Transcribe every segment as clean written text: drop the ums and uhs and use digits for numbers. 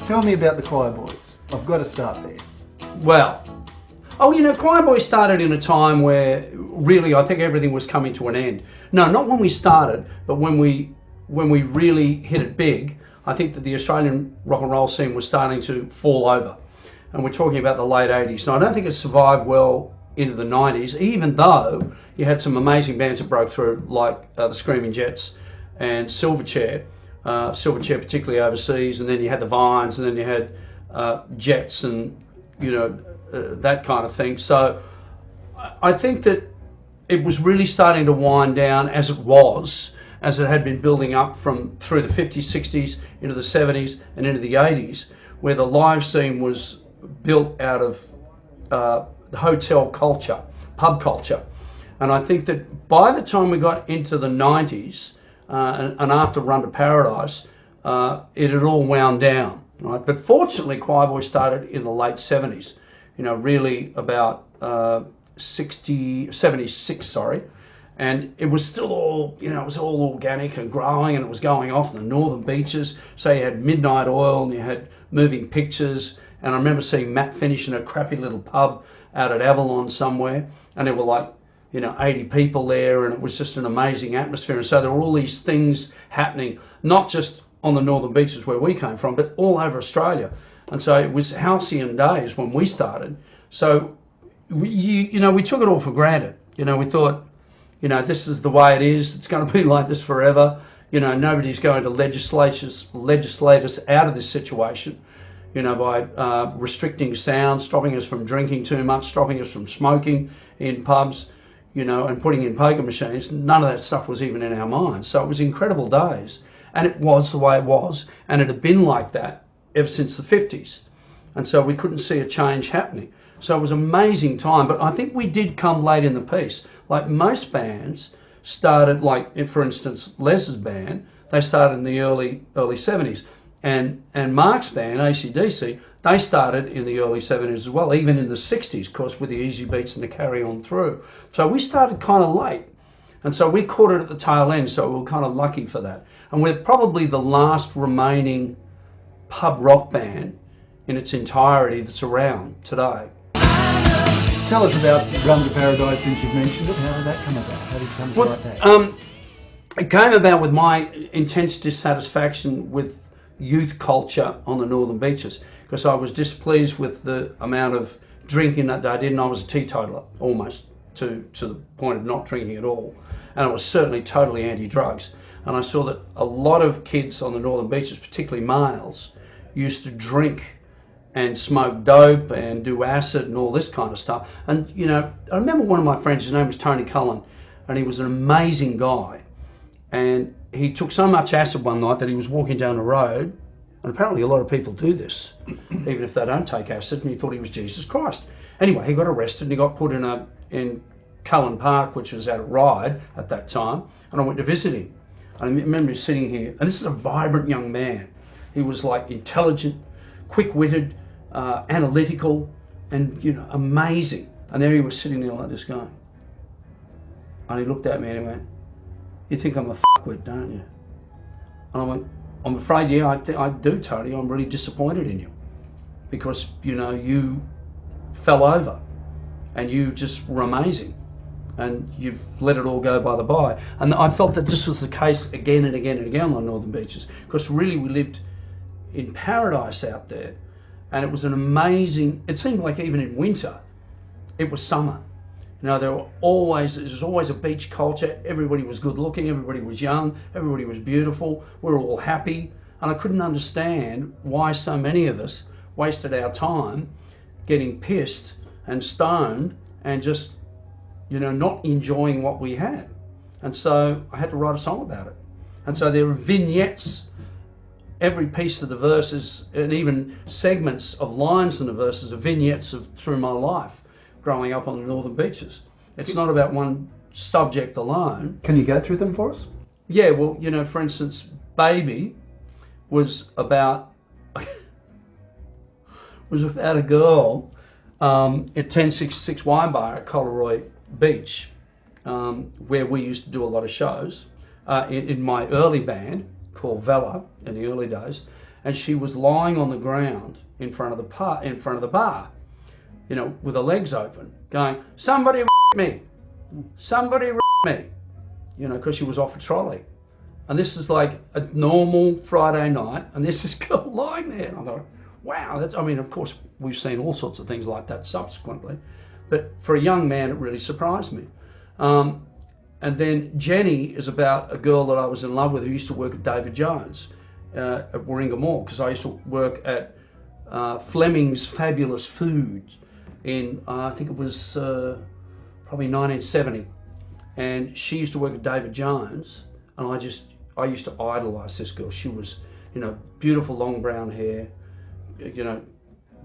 Tell me about the Choirboys. I've got to start there. Well, Choirboys started in a time where really I think everything was coming to an end. No, not when we started, but when we really hit it big. I think that the Australian rock and roll scene was starting to fall over. And we're talking about the late 80s. Now, I don't think it survived well into the 90s, even though you had some amazing bands that broke through, like the Screaming Jets and Silverchair particularly overseas, and then you had the Vines, and then you had Jets and, that kind of thing. So I think that it was really starting to wind down as it had been building up through the 50s, 60s, into the 70s and into the 80s, where the live scene was built out of hotel culture, pub culture. And I think that by the time we got into the 90s and after Run to Paradise, it had all wound down. Right? But fortunately, Choirboys started in the late 70s, really about 76, and it was still all, it was all organic and growing, and it was going off in the northern beaches. So you had Midnight Oil and you had Moving Pictures, and I remember seeing Matt finish in a crappy little pub out at Avalon somewhere, and there were like 80 people there, and it was just an amazing atmosphere. And so there were all these things happening, not just on the northern beaches where we came from, but all over Australia. And so it was halcyon days when we started. So we took it all for granted. We thought, this is the way it is. It's going to be like this forever. Nobody's going to legislate us out of this situation, by restricting sound, stopping us from drinking too much, stopping us from smoking in pubs, and putting in poker machines. None of that stuff was even in our minds. So it was incredible days. And it was the way it was. And it had been like that ever since the 50s. And so we couldn't see a change happening. So it was an amazing time. But I think we did come late in the piece. Like most bands started, like, for instance, Les's band, they started in the early 70s. And Mark's band, AC/DC, they started in the early 70s as well, even in the 60s, of course, with the Easy Beats and the Carry On Through. So we started kind of late. And so we caught it at the tail end, so we were kind of lucky for that. And we're probably the last remaining pub rock band in its entirety that's around today. Tell us about Run to Paradise since you've mentioned it. How did that come about? How did you come to write that? It came about with my intense dissatisfaction with youth culture on the northern beaches, because I was displeased with the amount of drinking that I did, and I was a teetotaler almost to the point of not drinking at all, and I was certainly totally anti-drugs. And I saw that a lot of kids on the northern beaches, particularly males, used to drink and smoke dope and do acid and all this kind of stuff. And I remember one of my friends, his name was Tony Cullen, and he was an amazing guy. And he took so much acid one night that he was walking down the road, and apparently a lot of people do this, even if they don't take acid, and he thought he was Jesus Christ. Anyway, he got arrested and he got put in Cullen Park, which was out at Ryde at that time, and I went to visit him. I remember sitting here, and this is a vibrant young man. He was like intelligent, quick-witted, analytical, and amazing. And there he was sitting there like this going. And he looked at me and he went, "You think I'm a fuckwit, don't you?" And I went, "I'm afraid, yeah, I do, Tony. I'm really disappointed in you. Because, you fell over and you just were amazing. And you've let it all go by the by." And I felt that this was the case again and again and again on the northern beaches. Because really we lived in paradise out there. And it was an amazing, it seemed like even in winter, it was summer. There was always a beach culture. Everybody was good looking, everybody was young, everybody was beautiful. We were all happy. And I couldn't understand why so many of us wasted our time getting pissed and stoned and just not enjoying what we had. And so I had to write a song about it. And so there are vignettes, every piece of the verses, and even segments of lines in the verses are vignettes through my life growing up on the northern beaches. It's not about one subject alone. Can you go through them for us? Yeah, well, for instance, Baby was about a girl at 1066 Wine Bar at Collaroy Beach, where we used to do a lot of shows in my early band called Vela in the early days. and she was lying on the ground in front of the bar, you know, with her legs open, going, "Somebody me, somebody me," you know, because she was off a trolley. And this is like a normal Friday night, and there's this girl lying there. And I thought, wow, I mean, of course, we've seen all sorts of things like that subsequently, but for a young man, it really surprised me. And then Jenny is about a girl that I was in love with who used to work at David Jones at Warringah Mall, because I used to work at Fleming's Fabulous Food in, I think it was probably 1970. And she used to work at David Jones, and I used to idolise this girl. She was, you know, beautiful long brown hair, you know,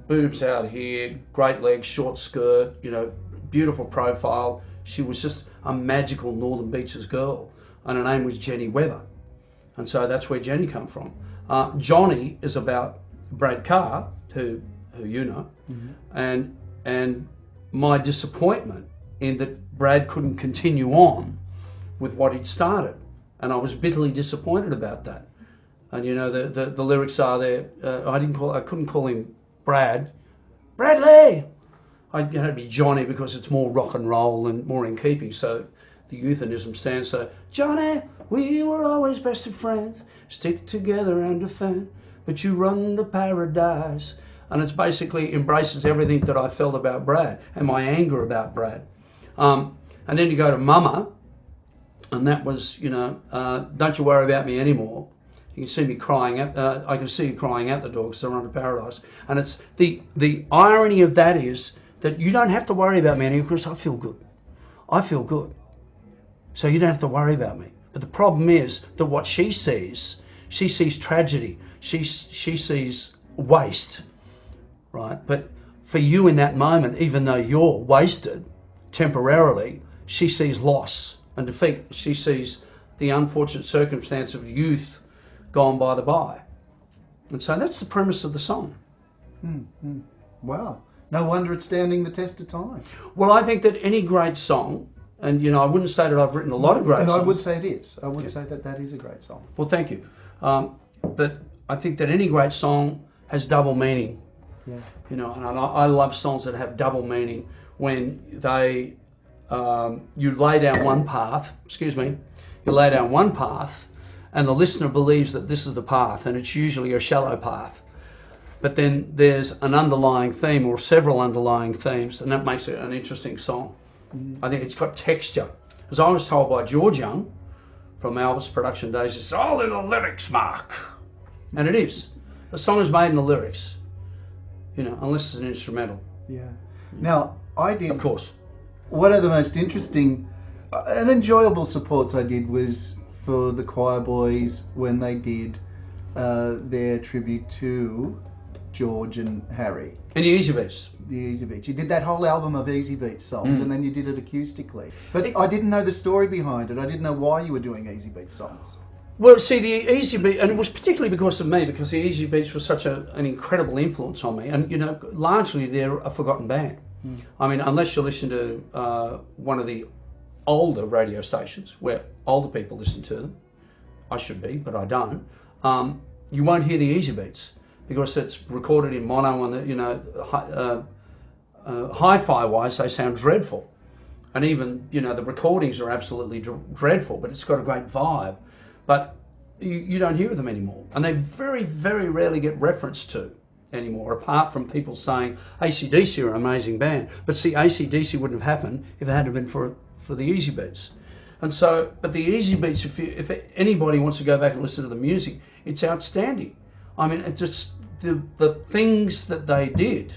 boobs out here, great legs, short skirt, you know, beautiful profile. She was just a magical Northern Beaches girl, and her name was Jenny Webber. And so that's where Jenny come from. Johnny is about Brad Carr, who you know, and my disappointment in that Brad couldn't continue on with what he'd started. And I was bitterly disappointed about that. And you know, the lyrics are there. I couldn't call him Bradley. It'd be Johnny because it's more rock and roll and more in keeping. So the euphemism stands. So Johnny, we were always best of friends, stick together and defend. But you run to paradise, and it's basically embraces everything that I felt about Brad and my anger about Brad. And then you go to Mama. And that was, you know, don't you worry about me anymore. You can see me crying I can see you crying out the door because they're under paradise. And it's the irony of that is that you don't have to worry about me anymore because I feel good. I feel good. So you don't have to worry about me. But the problem is that what she sees tragedy. She sees waste, right? But for you in that moment, even though you're wasted temporarily, she sees loss and defeat. She sees the unfortunate circumstance of youth gone by the by. And so that's the premise of the song. Wow. No wonder it's standing the test of time. Well, I think that any great song, and you know, I wouldn't say that I've written a lot of great songs. And I would say it is. I would say that is a great song. Well, thank you. But I think that any great song has double meaning. Yeah. You know, and I love songs that have double meaning when they... you lay down one path, and the listener believes that this is the path, and it's usually a shallow path. But then there's an underlying theme or several underlying themes, and that makes it an interesting song. I think it's got texture. As I was told by George Young from Albus production days, it's all in the lyrics, Mark. And it is. The song is made in the lyrics, you know, unless it's an instrumental. Yeah. Now, I did... Of course. One of the most interesting and enjoyable supports I did was for the Choirboys when they did their tribute to George and Harry. And the Easy Beats. The Easy Beats. You did that whole album of Easy Beats songs and then you did it acoustically. But I didn't know the story behind it. I didn't know why you were doing Easy Beats songs. Well, see, the Easy Beats, and it was particularly because of me, because the Easy Beats was such an incredible influence on me. And, you know, largely they're a forgotten band. I mean, unless you listen to one of the older radio stations where older people listen to them, I should be, but I don't, you won't hear the Easy Beats because it's recorded in mono and, you know, hi-fi wise, they sound dreadful. And even, you know, the recordings are absolutely dreadful, but it's got a great vibe. But you don't hear them anymore. And they very, very rarely get referenced to anymore, apart from people saying AC/DC are an amazing band. But see, AC/DC wouldn't have happened if it hadn't been for the Easy Beats. And so, but the Easy Beats, if anybody wants to go back and listen to the music, it's outstanding. I mean, it's just the things that they did,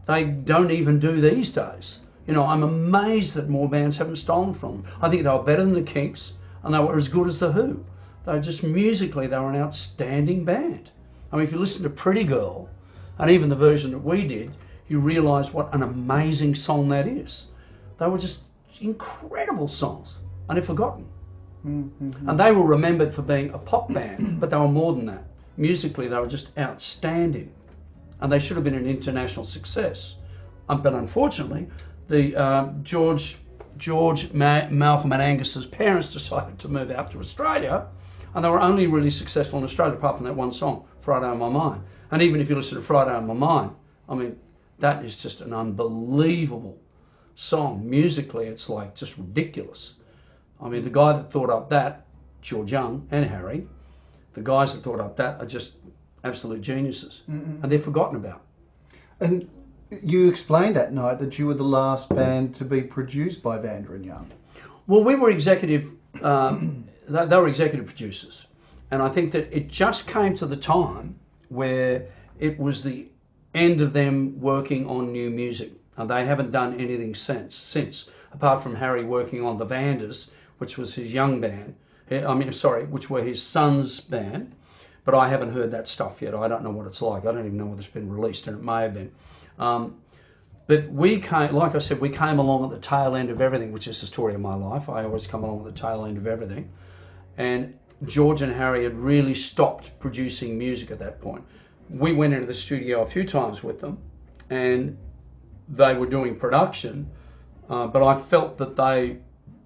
they don't even do these days. You know, I'm amazed that more bands haven't stolen from them. I think they were better than the Kinks, and they were as good as the Who. They were just musically, they were an outstanding band. I mean, if you listen to Pretty Girl, and even the version that we did, you realise what an amazing song that is. They were just incredible songs, and they're forgotten. And they were remembered for being a pop band, but they were more than that. Musically, they were just outstanding, and they should have been an international success. But unfortunately, the George, Malcolm and Angus's parents decided to move out to Australia, And they were only really successful in Australia, apart from that one song, Friday on My Mind. And even if you listen to Friday on My Mind, I mean, that is just an unbelievable song. Musically, it's like just ridiculous. I mean, the guy that thought up that, George Young and Harry, the guys that thought up that are just absolute geniuses. And they're forgotten about. And you explained that night that you were the last band to be produced by Vanda and Young. Well, we were executive, they were executive producers. And I think that it just came to the time where it was the end of them working on new music. And they haven't done anything since, apart from Harry working on the Vandas, which was his young band. Which were his son's band. But I haven't heard that stuff yet. I don't know what it's like. I don't even know whether it's been released, and it may have been. But we came, like I said, we came along at the tail end of everything, which is the story of my life. I always come along at the tail end of everything. And George and Harry had really stopped producing music at that point. We went into the studio a few times with them, and they were doing production, but I felt that they,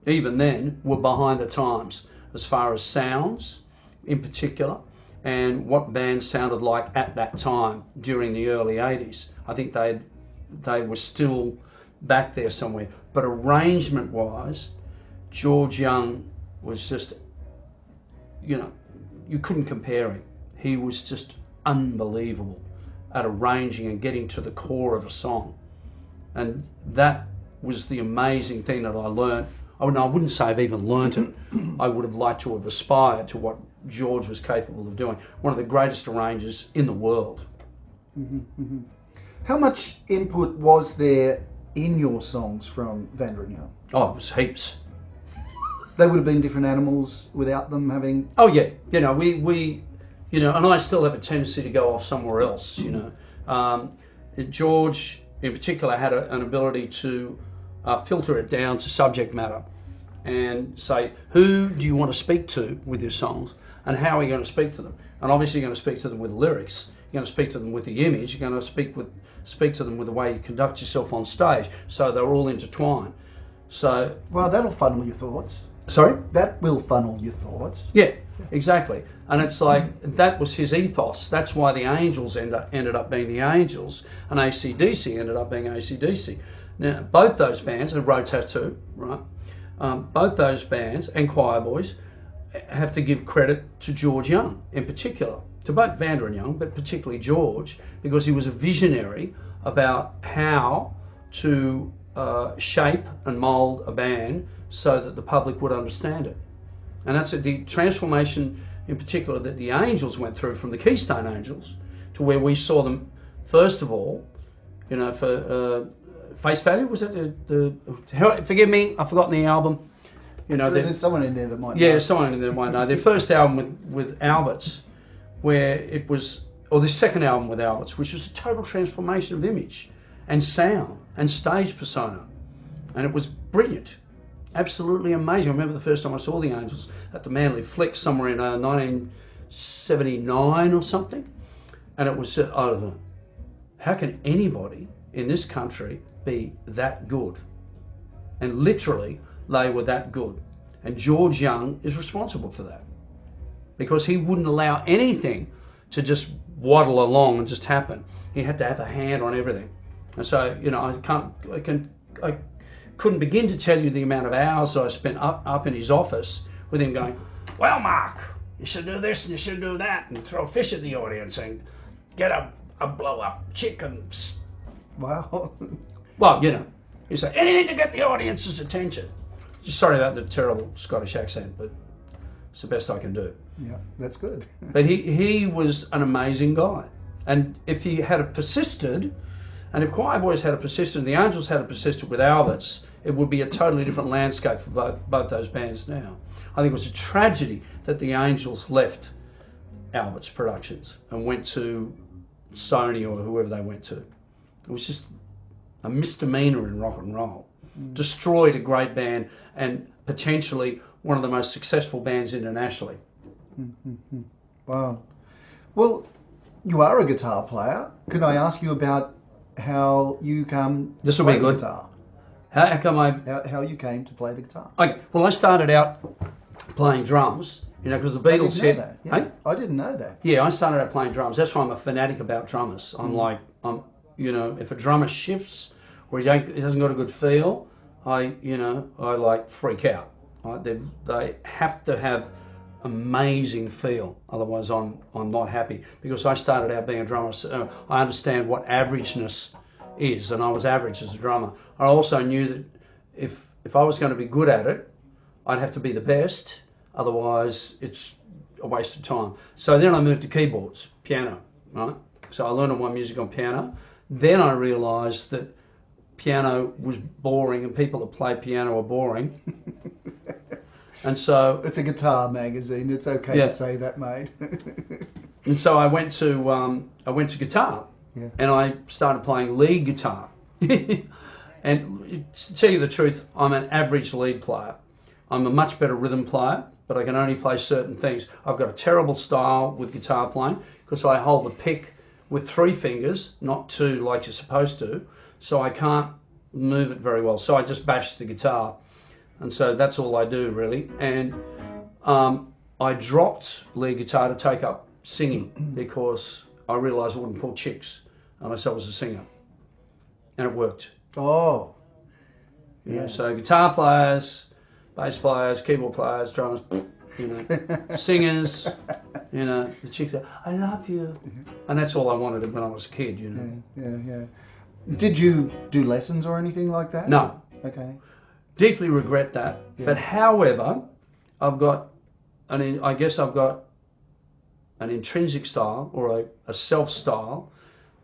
even then, were behind the times as far as sounds in particular, and what bands sounded like at that time during the early 80s. I think they were still back there somewhere. But arrangement-wise, George Young was just, you couldn't compare him. He was just unbelievable at arranging and getting to the core of a song. And that was the amazing thing that I learned. Oh, no, I wouldn't say I've even learnt it. I would have liked to have aspired to what George was capable of doing. One of the greatest arrangers in the world. How much input was there in your songs from Vanda and Young? Oh, it was heaps. They would have been different animals without them having... Oh, yeah. We and I still have a tendency to go off somewhere else, George, in particular, had an ability to filter it down to subject matter and say, who do you want to speak to with your songs, and how are you going to speak to them? And obviously you're going to speak to them with lyrics, you're going to speak to them with the image, you're going to speak to them with the way you conduct yourself on stage, so they're all intertwined. So... Well, that'll funnel your thoughts. Sorry? That will funnel your thoughts. Yeah, exactly. And it's like, that was his ethos. That's why the Angels ended up being the Angels, and AC/DC ended up being AC/DC. Now, both those bands, and Road Tattoo, right? Both those bands and Choirboys have to give credit to George Young in particular, to both Vanda and Young, but particularly George, because he was a visionary about how to shape and mould a band so that the public would understand it. And that's the transformation in particular that the Angels went through from the Keystone Angels to where we saw them, first of all, for Face Value, was it forgive me, I've forgotten the album. There's someone in there that might know. Yeah, someone in there might know. Their first album with Alberts, where it was, or the second album with Alberts, which was a total transformation of image and sound and stage persona. And it was brilliant. Absolutely amazing. I remember the first time I saw the Angels at the Manly Flick somewhere in 1979 or something. And it was, I don't know, how can anybody in this country be that good? And literally, they were that good. And George Young is responsible for that, because he wouldn't allow anything to just waddle along and just happen. He had to have a hand on everything. And so, I couldn't begin to tell you the amount of hours that I spent up in his office with him going, well, Mark, you should do this and you should do that, and throw fish at the audience and get a blow-up chickens. Wow. Well, he said, anything to get the audience's attention. Sorry about the terrible Scottish accent, but it's the best I can do. Yeah, that's good. But he was an amazing guy. And if he had persisted, and if Choirboys had persisted, and the Angels had persisted with Alberts, it would be a totally different landscape for both those bands now. I think it was a tragedy that the Angels left Alberts Productions and went to Sony or whoever they went to. It was just a misdemeanor in rock and roll. Destroyed a great band and potentially one of the most successful bands internationally. Wow. Well, you are a guitar player. Can I ask you about how you come to play the guitar? How come how you came to play the guitar? Okay. Well, I started out playing drums You know, because the I Beatles didn't hit. know that. Yeah. Hey? I didn't know that. Yeah, I started out playing drums. That's why I'm a fanatic about drummers. I'm like, you know, if a drummer shifts or he hasn't got a good feel, I like freak out. Right? They have to have amazing feel, otherwise I'm not happy, because I started out being a drummer, so I understand what averageness is, and I was average as a drummer. I also knew that if I was going to be good at it, I'd have to be the best, otherwise it's a waste of time. So then I moved to keyboards, piano, right? So I learned all my music on piano. Then I realised that piano was boring and people that play piano are boring. And so it's a guitar magazine. It's okay to say that, mate. And so I went to guitar, and I started playing lead guitar. And to tell you the truth, I'm an average lead player. I'm a much better rhythm player, but I can only play certain things. I've got a terrible style with guitar playing because I hold the pick with 3 fingers, not 2 like you're supposed to. So I can't move it very well. So I just bash the guitar. And so that's all I do, really. And I dropped lead guitar to take up singing because I realised I wouldn't pull chicks unless I was a singer. And it worked. Oh. Yeah. So guitar players, bass players, keyboard players, drummers, you know, singers, you know, the chicks go, I love you. And that's all I wanted when I was a kid, you know. Yeah. Did you do lessons or anything like that? No. Okay. Deeply regret that. Yeah. But however, I've got an intrinsic style or a self style,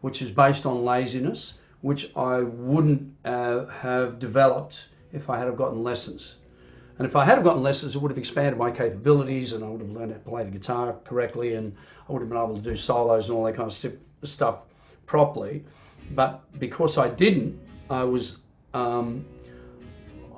which is based on laziness, which I wouldn't have developed if I had have gotten lessons. And if I had have gotten lessons, it would have expanded my capabilities, and I would have learned how to play the guitar correctly, and I would have been able to do solos and all that kind of stuff properly. But because I didn't, I was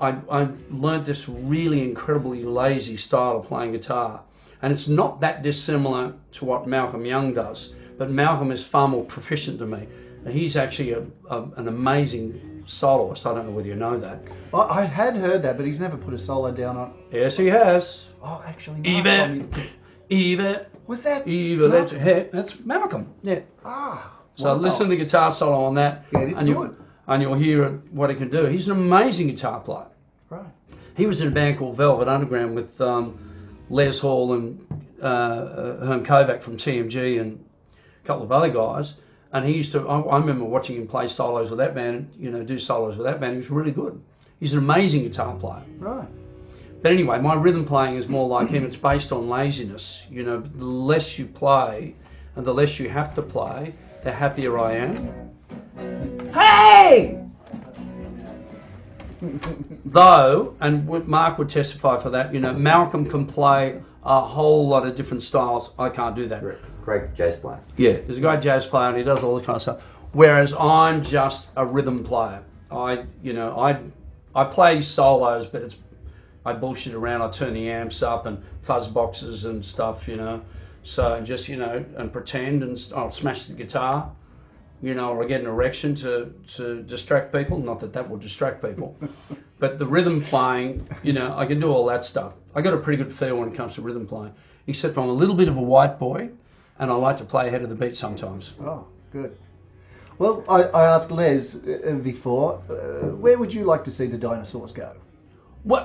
I learned this really incredibly lazy style of playing guitar. And it's not that dissimilar to what Malcolm Young does, but Malcolm is far more proficient than me. And he's actually an amazing soloist. I don't know whether you know that. Well, I had heard that, but he's never put a solo down on... Yes, he has. Oh, actually, no. Eva. Was that... Eva, that's Malcolm, yeah. Ah, So listen to the guitar solo on that. Yeah, it's good. And you'll hear what he can do. He's an amazing guitar player. Right. He was in a band called Velvet Underground with Les Hall and Herm Kovac from TMG and a couple of other guys. And he used to, I remember watching him play solos with that band, you know, do solos with that band. He was really good. He's an amazing guitar player. Right. But anyway, my rhythm playing is more like him. It's based on laziness. You know, the less you play and the less you have to play, the happier I am. Hey! Though, and Mark would testify for that, you know, Malcolm can play a whole lot of different styles. I can't do that. Great jazz player. Yeah, there's a great jazz player and he does all this kind of stuff. Whereas I'm just a rhythm player. I play solos, but I bullshit around. I turn the amps up and fuzz boxes and stuff, you know. So just, you know, and pretend, and I'll smash the guitar, you know, or I get an erection to distract people. Not that that will distract people. But the rhythm playing, you know, I can do all that stuff. I got a pretty good feel when it comes to rhythm playing, except I'm a little bit of a white boy and I like to play ahead of the beat sometimes. Oh, good. Well, I asked Les before, where would you like to see the Dinosaurs go? Well,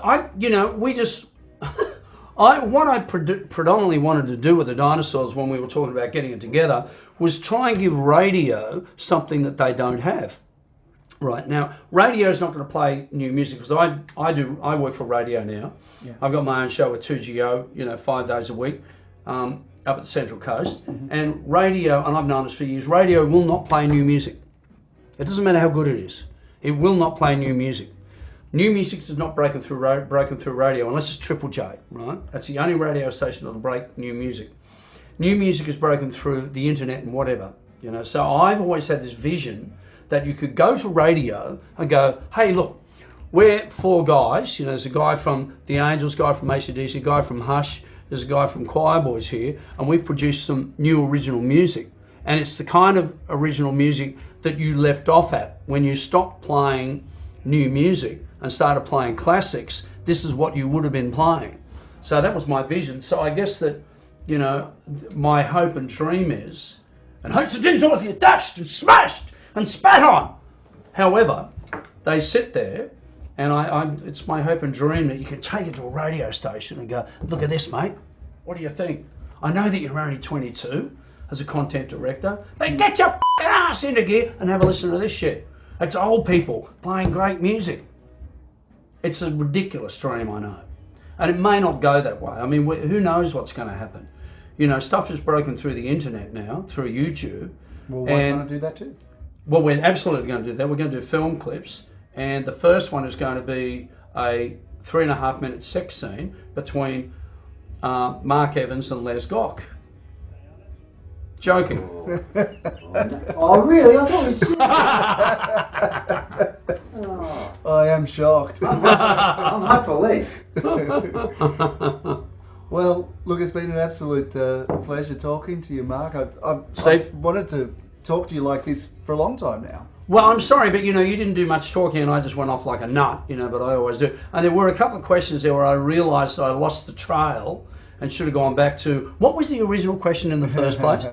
what I predominantly wanted to do with the Dinosaurs when we were talking about getting it together was try and give radio something that they don't have. Right now, radio's not going to play new music because I work for radio now. Yeah. I've got my own show with 2GO, you know, 5 days a week, up at the Central Coast. Mm-hmm. And radio, and I've known this for years, radio will not play new music. It doesn't matter how good it is. It will not play new music. New music is not broken through radio unless it's Triple J, right? That's the only radio station that'll break new music. New music is broken through the internet and whatever, you know. So I've always had this vision that you could go to radio and go, hey, look, we're 4 guys. You know, there's a guy from The Angels, a guy from AC/DC, a guy from Hush, there's a guy from Choirboys here, and we've produced some new original music. And it's the kind of original music that you left off at when you stopped playing new music and started playing classics. This is what you would have been playing. So that was my vision. So I guess that, you know, my hope and dream is, and hopes and dreams always get dashed and smashed and spat on. However, they sit there, and it's my hope and dream that you can take it to a radio station and go, look at this, mate. What do you think? I know that you're only 22 as a content director, but get your f***ing ass into gear and have a listen to this shit. It's old people playing great music. It's a ridiculous dream, I know. And it may not go that way. I mean, who knows what's going to happen? You know, stuff is broken through the internet now, through YouTube. Well, why can't I do that too? Well, we're absolutely going to do that. We're going to do film clips. And the first one is going to be a 3.5 minute sex scene between Mark Evans and Les Gock. Joking. Oh, really? I thought it was I am shocked. I'm hopefully. Well, look, it's been an absolute pleasure talking to you, Mark. Steve? I've wanted to talk to you like this for a long time now. Well, I'm sorry, but, you know, you didn't do much talking and I just went off like a nut, you know, but I always do. And there were a couple of questions there where I realised I lost the trail and should have gone back to, what was the original question in the first place?